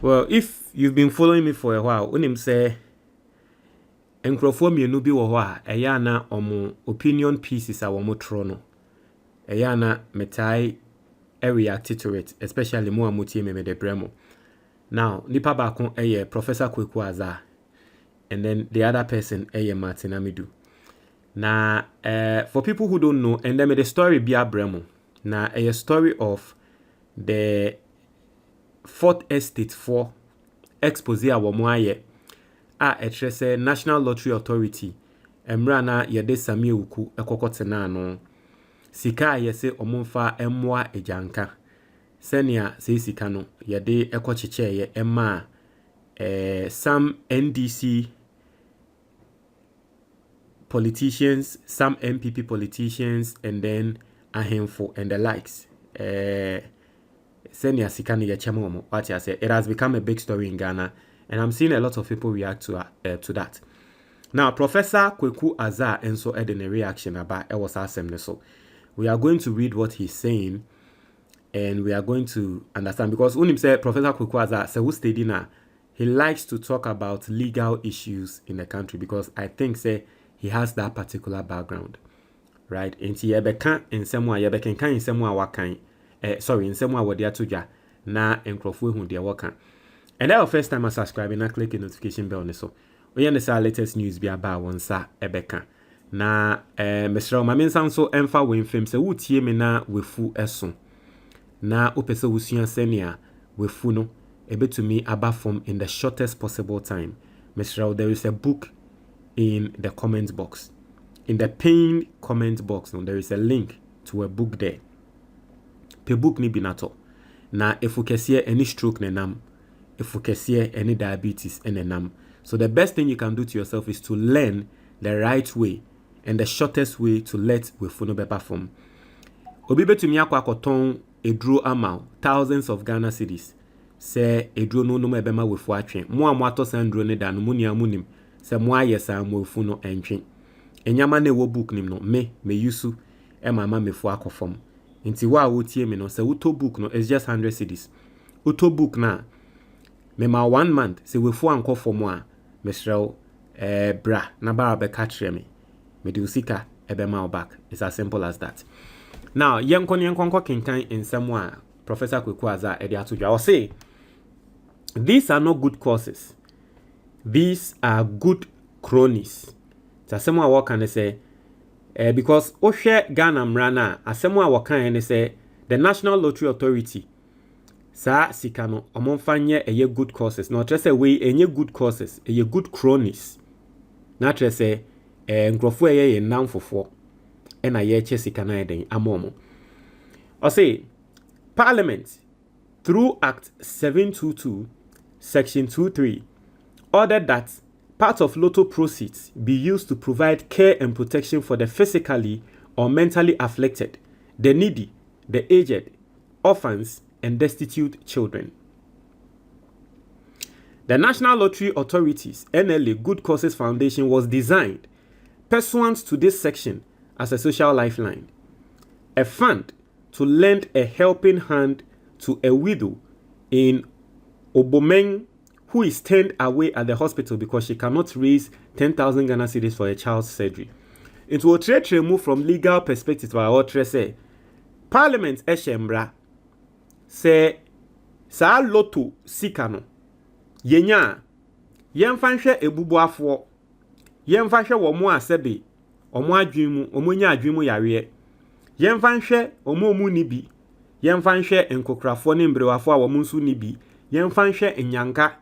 Well, if you've been following me for a while, unim say enkrofo mienu bi wo ho a eya na omo opinion pieces a womo tro no. Eya na metai react to it, especially mo amutie me de bremo. Now, nipa bakon Professor Kweku Azar, and then the other person Martin Amidu. Now, for people who don't know, and then the story be a bremo. Now, a story of the Fourth Estate for expose a womoaye a National Lottery Authority emrana yede sami uku ekokotena no sika yese omonfa emwa ejanka senia se sika no yede ekochiche ye emma some NDC politicians, some NPP politicians, and then a handful and the likes. Senior Sikani Yachamomo, what I said, it has become a big story in Ghana, and I'm seeing a lot of people react to that. Now, Professor Kweku Azar and so had a reaction about it was awesome. So we are going to read what he's saying, and we are going to understand because when he said Professor Kweku Azar, so who's studying now, he likes to talk about legal issues in the country because I think say he has that particular background, right? And he yebeka in somewhere yebeka in somewhere wakan. Sorry, in some way what they are to na enkrofo hu dia waka. And that first time I subscribe and I click the notification bell ne so. We understand latest news be about one sa ebeka. Na Mr. Mamin so emfa we film se wutie me na wefu eso. Na opese wusua senia wefu no ebetumi aba form in the shortest possible time. Mr. There is a book in the comment box. In the pinned comment box, there is a link to a book there. Pe book ni binato. Na efukesiye any stroke nenam. Efukesiye any diabetes nenam. So the best thing you can do to yourself is to learn the right way and the shortest way to let wefuno beba form. Obibe to miyakwa koton edro amount, thousands of Ghana cedis. Se edro no nume bema wefu atwen. Mwa mwato sandro ne da numuni amunim. Se mwa yesa mwefuno entwen. Enyama ne wo book nim no me mama mefu akofom. Inti wa wotie me no se uto book no is just 100 cedis. Uto book na me ma 1 month se wefu anko fomo a mesrel bra na ba be catch me. Me di usika ebe ma back. It's as simple as that. Now yenkon kinkan in somewhere Professor Kweku Azar edi atudwa. I say these are not good causes. These are good cronies. Tasemo a can say because Oshe Ghana Mrana, asemo a wakan say the National Lottery Authority sa sikano omonfanye eye good causes. No trese we enye good causes, eye good cronies. Na trese nkrofo eye namfofo e na ye che sikana eden amomo. O say Parliament through Act 722 Section 23 ordered that part of lotto proceeds be used to provide care and protection for the physically or mentally afflicted, the needy, the aged, orphans, and destitute children. The National Lottery Authority's NLA Good Causes Foundation was designed pursuant to this section as a social lifeline, a fund to lend a helping hand to a widow in Obomeng who is turned away at the hospital because she cannot raise 10,000 Ghana cedis for a child's surgery. It will move from legal perspective to our say Parliament eshembra say sa loto sikano yenya yemfanhwe ebubuafo yemfanhwe wo mo asebe omo adwinmu omonya adwinmu yare yemfanhwe omo ni bi yemfanhwe enkokrafo ne mbrewafo a wo nsu ni bi yemfanhwe enyanka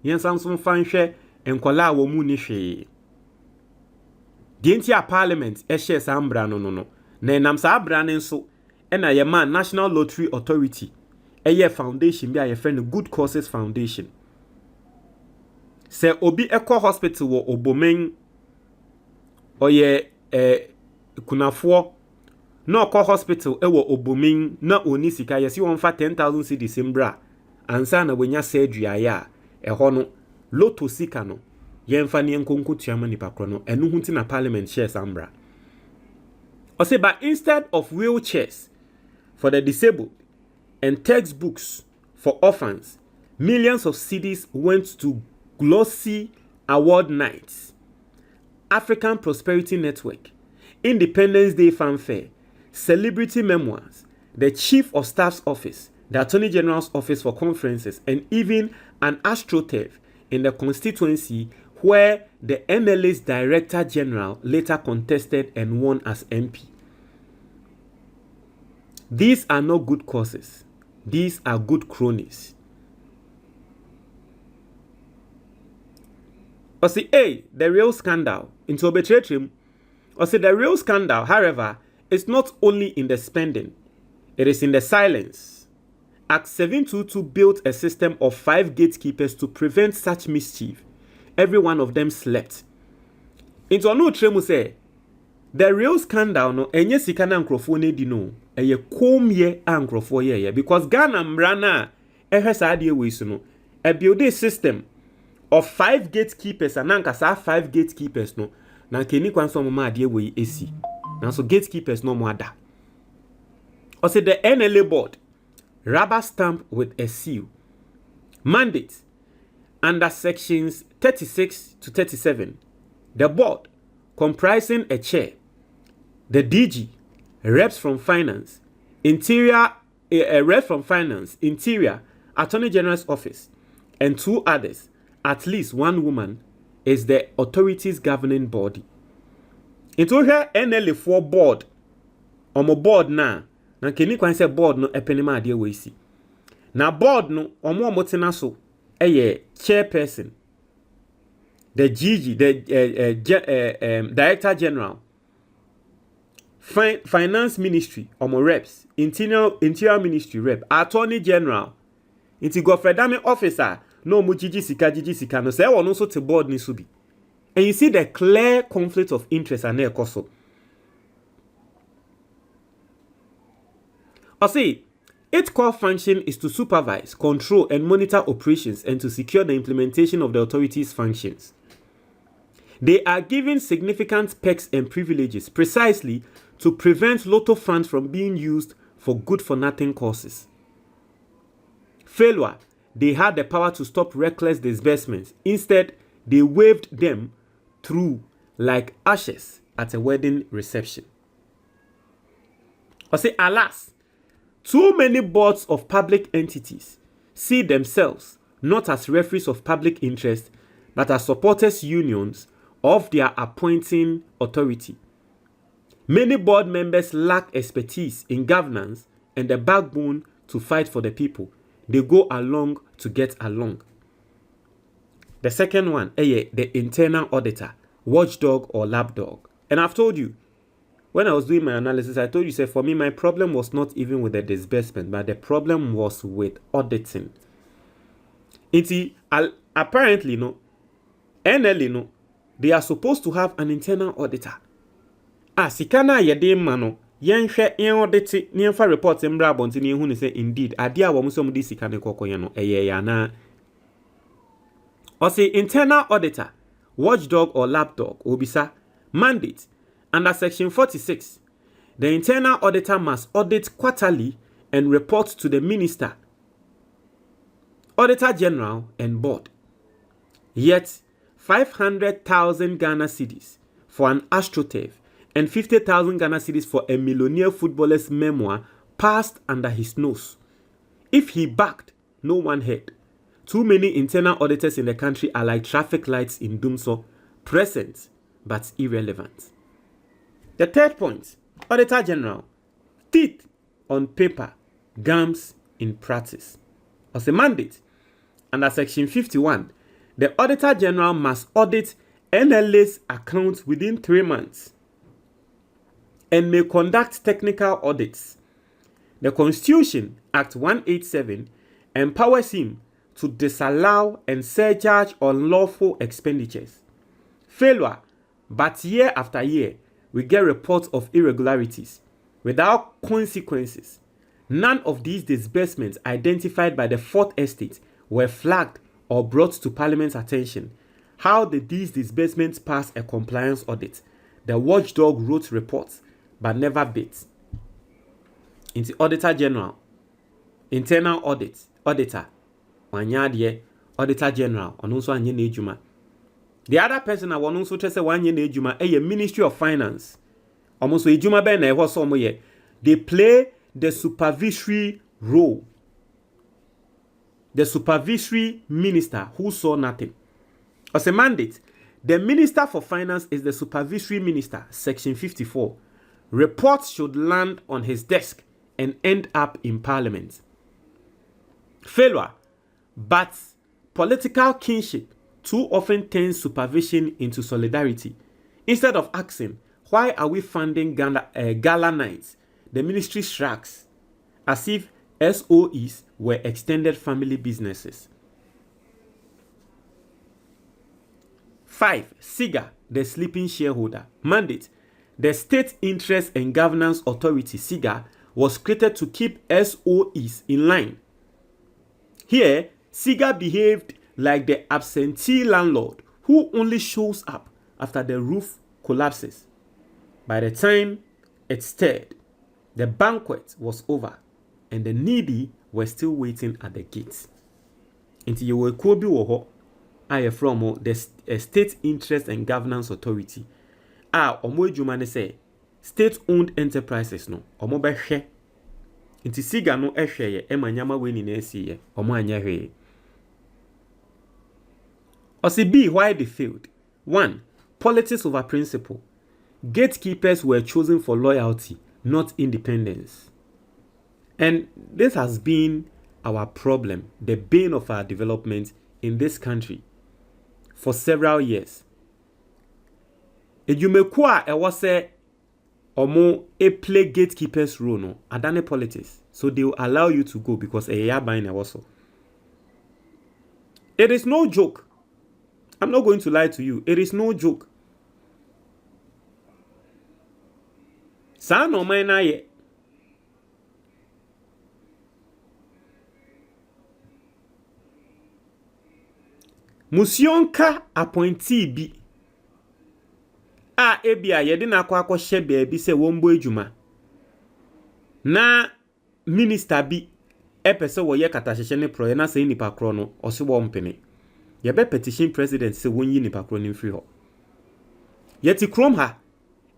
yensanson fanhwe enkola wo mu ni hwe dienti a Parliament ehye sambra no na enam sa abra ne nso ena ye man National Lottery Authority eye foundation bi a ye friend Good Causes Foundation. Se obi ekọ hospital wo Obomeng oye kunafo na okọ hospital ewo Obomeng na oni sika yesi won fa 10,000 cedis mbra ansa na wenya surgery aya eho no lotto sika no yemfa ne nkonko tuama nipa kro no enu hunti na Parliament shares ambra. O say but instead of wheelchairs for the disabled and textbooks for orphans, Millions of cedis went to glossy award nights, African Prosperity Network, Independence Day fanfare, celebrity memoirs, the Chief of Staff's office, the Attorney General's office for conferences, and even an astroturf in the constituency where the NLA's Director General later contested and won as MP. These are not good causes. These are good cronies. Or say, hey, the real scandal into Obetretrim. Or say the real scandal, however, is not only in the spending, it is in the silence. Act 722 built a system of 5 gatekeepers to prevent such mischief. Every one of them slept. Into Onu Tremu say, the real scandal no enye sika na nkrofo ne di no eye komye a nkrofo ye because Ghana mrana ehwe sa de we su no a build a system of 5 gatekeepers and nankasa 5 gatekeepers no na keni kwanso mo ma de we esi na so gatekeepers no mo ada or say the NLA board rubber stamp with a seal mandate under sections 36 to 37 the board comprising a chair, the DG, reps from finance, interior, rep from finance, interior, Attorney General's office, and 2 others, at least 1 woman, is the authority's governing body. Into here, NLA4 board, omo board na keni kwan se board no epenima ade we si. Na board no omo tena so, chairperson, the GG, the Director General, Finance Ministry, omo reps, Interior Ministry rep, Attorney General, inti Gofredame officer, no mu jiji sika, no se wono so te board ni so bi. And you see the clear conflict of interest and ekoso. I see, its core function is to supervise, control, and monitor operations and to secure the implementation of the authority's functions. They are given significant perks and privileges precisely to prevent lotto funds from being used for good-for-nothing causes. Failure, they had the power to stop reckless disbursements. Instead, they waved them through like ashes at a wedding reception. I say, alas, too many boards of public entities see themselves not as referees of public interest, but as supporters unions of their appointing authority. Many board members lack expertise in governance and the backbone to fight for the people. They go along to get along. The second one, the internal auditor, watchdog or lapdog. And I've told you, when I was doing my analysis, I told you, say, for me, my problem was not even with the disbursement, but the problem was with auditing. Apparently, no, NLA, no, they are supposed to have an internal auditor. Sikana yede mano, yenhwe yen audit, yenfa report embra bonti ni hu ne say indeed, ade a wo so mu di sikane kokoye no, ya na. Or say internal auditor, watchdog or lapdog, obisa, mandate. Under section 46, the internal auditor must audit quarterly and report to the minister, Auditor General, and board. Yet, 500,000 Ghana cedis for an astroturf and 50,000 Ghana cedis for a millionaire footballer's memoir passed under his nose. If he backed, no one heard. Too many internal auditors in the country are like traffic lights in Dumso, present but irrelevant. The third point, Auditor General, teeth on paper, gums in practice. As a mandate, under section 51, the Auditor General must audit NLA's accounts within 3 months and may conduct technical audits. The Constitution, Act 187, empowers him to disallow and surcharge unlawful expenditures. Failure, but year after year, we get reports of irregularities without consequences. None of these disbursements identified by the Fourth Estate were flagged or brought to Parliament's attention. How did these disbursements pass a compliance audit? The watchdog wrote reports but never bit. Into Auditor General, internal auditor, wanyade auditor general ono nso anye na ejuma. The other person I want also to say one year ejuma a Ministry of Finance. Almost ejuma be na eho so mo ye. They play the supervisory role. The supervisory minister who saw nothing. As a mandate, the Minister for Finance is the supervisory minister, section 54. Reports should land on his desk and end up in Parliament. Failure, but political kinship too often turns supervision into solidarity. Instead of asking, why are we funding gala nights? The ministry shrugs, as if SOEs were extended family businesses. 5. SIGA, the sleeping shareholder. Mandate. The State Interest and Governance Authority, SIGA, was created to keep SOEs in line. Here, SIGA behaved like the absentee landlord who only shows up after the roof collapses. By the time it stirred, the banquet was over and the needy were still waiting at the gates. Until you were Kobe Woho, I am from the State Interest and Governance Authority. Omo ejuma say state-owned enterprises no omo be hwe. Until SIGA no ehwe ye emanyama we ni na esi ye omo anya hwe. B, why they failed. 1. Politics over principle. Gatekeepers were chosen for loyalty, not independence. And this has been our problem, the bane of our development in this country for several years. Ejumekwa ewase omo play gatekeepers role no adane politics, so they will allow you to go because buying also. It is no joke. I'm not going to lie to you. It is no joke. Sa no man na ye. Musionka appointee bi. Ebia yede na akwa hye baabi se wombo ejuma. Na minister bi epese wo ye katahye ne pro na se nipa kro no osebo mpene. Yebe petition president se wonyi nipa kro ne free ho. Yeti krom ha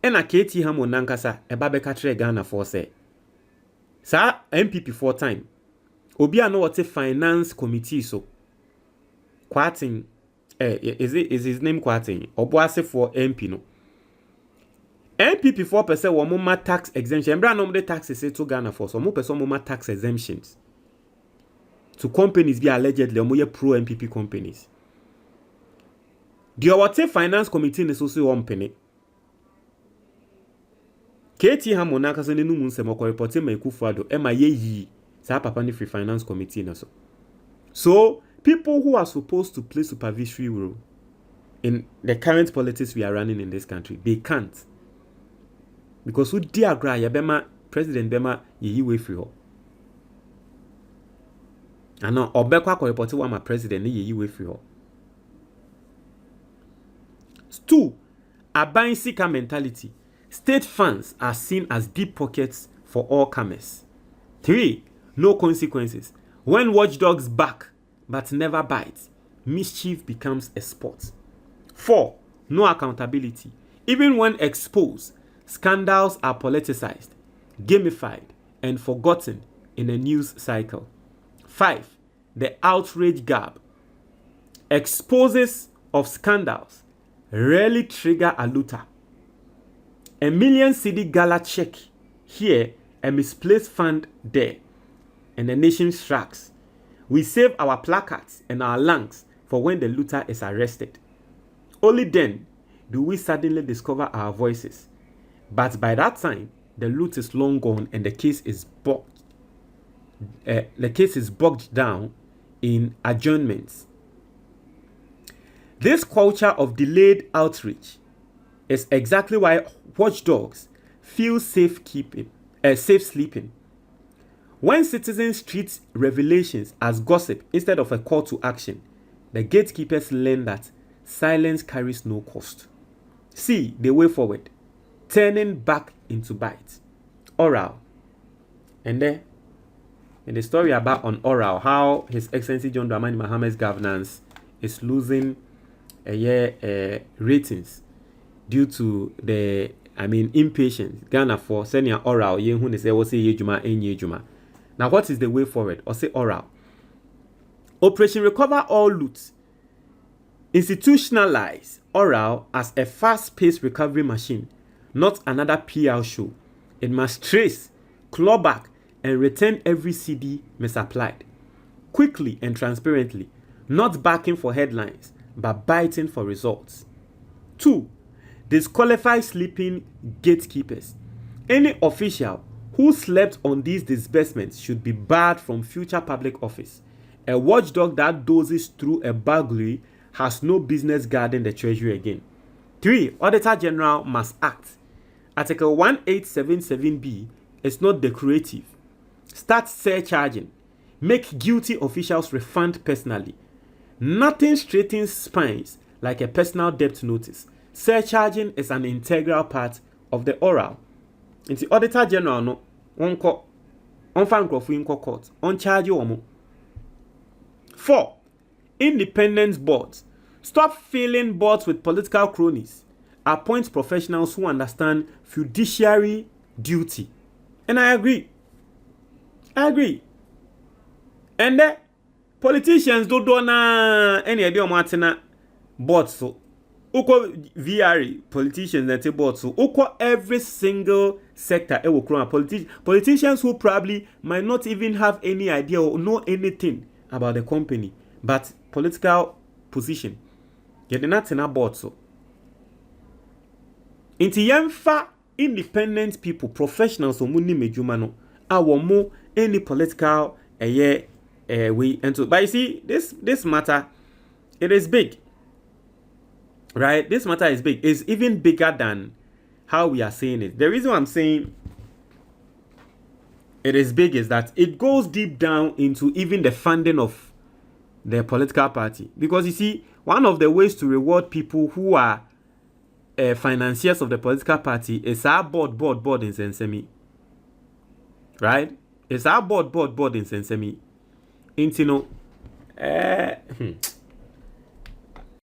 ena KT ha mo nankasa eba be ka kire Ghana for say. Sa NPP 4 time. Obi ano wote finance committee so. Kwatin is his name Kwatin? Oboase for MP no. NPP 4% wo mo ma tax exemption. Mbra no mo de taxes to Ghana for so mo person mo ma tax exemptions to companies be allegedly mo ye pro NPP companies. The Awate Finance Committee is also one penny. KT Hamonaka so ne numu nsemo ko report me Kufuado e ma ye yi sa papa ni free finance committee na so. So people who are supposed to play supervisory role in the current politics we are running in this country, they can't. Because who diagra ya bema president bema ye we free ho. Ano obekwa ko report wa ma president ye we free ho. 2. Aban sika mentality. State funds are seen as deep pockets for all comers. 3. No consequences. When watchdogs bark but never bite, mischief becomes a sport. 4. No accountability. Even when exposed, scandals are politicized, gamified, and forgotten in a news cycle. 5. The outrage gap. Exposes of scandals rarely trigger a looter. A million cedi gala check here, a misplaced fund there, and the nation shrugs. We save our placards and our lungs for when the looter is arrested. Only then do we suddenly discover our voices. But by that time, the loot is long gone and the case is bogged. Bogged down in adjournments. This culture of delayed outreach is exactly why watchdogs feel safe sleeping. When citizens treat revelations as gossip instead of a call to action, the gatekeepers learn that silence carries no cost. See the way forward, turning back into bite. Oral. And then And the story about on oral, how His Excellency John Dramani Mahama's governance is losing ratings due to the impatience. Ghana for senior oral, ye say what say yejuma. Now what is the way forward? Or say oral. Operation Recover All Loot. Institutionalize oral as a fast-paced recovery machine, not another PR show. It must trace, claw back, and return every CD misapplied, quickly and transparently, not backing for headlines, but biting for results. 2. Disqualify sleeping gatekeepers. Any official who slept on these disbursements should be barred from future public office. A watchdog that dozes through a burglary has no business guarding the treasury again. 3. Auditor General must act. Article 1877B is not decorative. Start surcharging. Make guilty officials refund personally. Nothing straightens spines like a personal debt notice. Surcharging is an integral part of the oral. In the Auditor General, no, on court, on charge you. 4. Independent boards. Stop filling boards with political cronies. Appoint professionals who understand fiduciary duty. And I agree. And the politicians don't do any idea of boards. So, uko VRE politicians that boards. So, uko every single sector. Politicians who probably might not even have any idea or know anything about the company, but political position. You're not in a board. So, inti yemfa independent people, professionals, or muni mejumano, our more any political way into. But you see, this matter, it is big, right? This matter is big. It's even bigger than how we are saying it. The reason why I'm saying it is big is that it goes deep down into even the funding of the political party. Because you see, one of the ways to reward people who are financiers of the political party is our board in Sensemi. Right? It's our board in Sensemi. Intino.